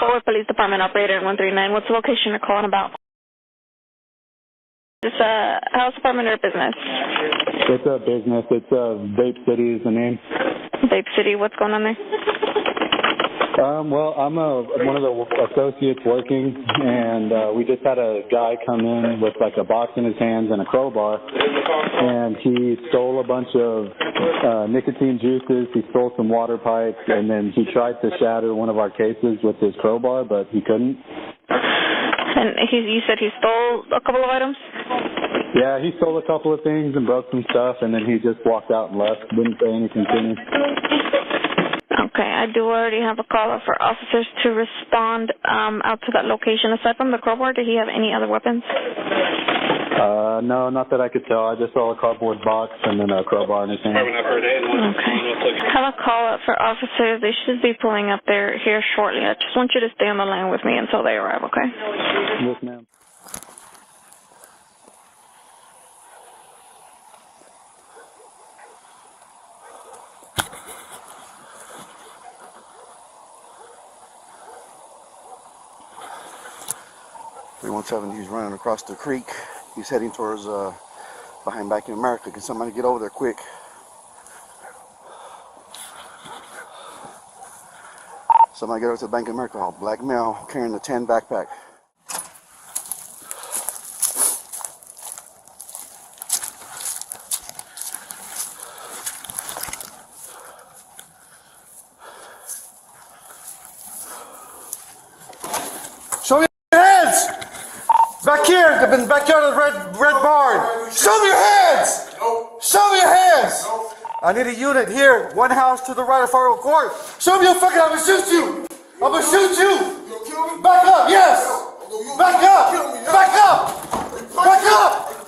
Forward Police Department operator 139. What's the location you're calling about? It's a house apartment or business? It's a business. It's Vape City is the name. Vape City. What's going on there? Well, I'm one of the associates working, and we just had a guy come in with like a box in his hands and a crowbar, and he stole a bunch of nicotine juices. He stole some water pipes, and then he tried to shatter one of our cases with his crowbar, but he couldn't. And you said he stole a couple of items? Yeah, he stole a couple of things and broke some stuff, and then he just walked out and left. Didn't say anything to me. Okay, I do already have a call for officers to respond out to that location. Aside from the crowbar, did he have any other weapons? No, not that I could tell. I just saw a cardboard box and then a crowbar in his hand. Okay. Have a call out for officers. They should be pulling up here shortly. I just want you to stay on the line with me until they arrive, okay? Yes, ma'am. He's running across the creek. He's heading towards behind Back in America. Can somebody get over there quick? Somebody get over to the Bank of America. Black male carrying the 10 backpack. Show me your hands! Back here, the backyard of the red barn. Show me your hands! Show me your hands! I need a unit here. One house to the right of Fargo Court. Show me your fucking. I'm gonna shoot you. I'm gonna shoot you. Back up, yes. Back up. Back up. Back up.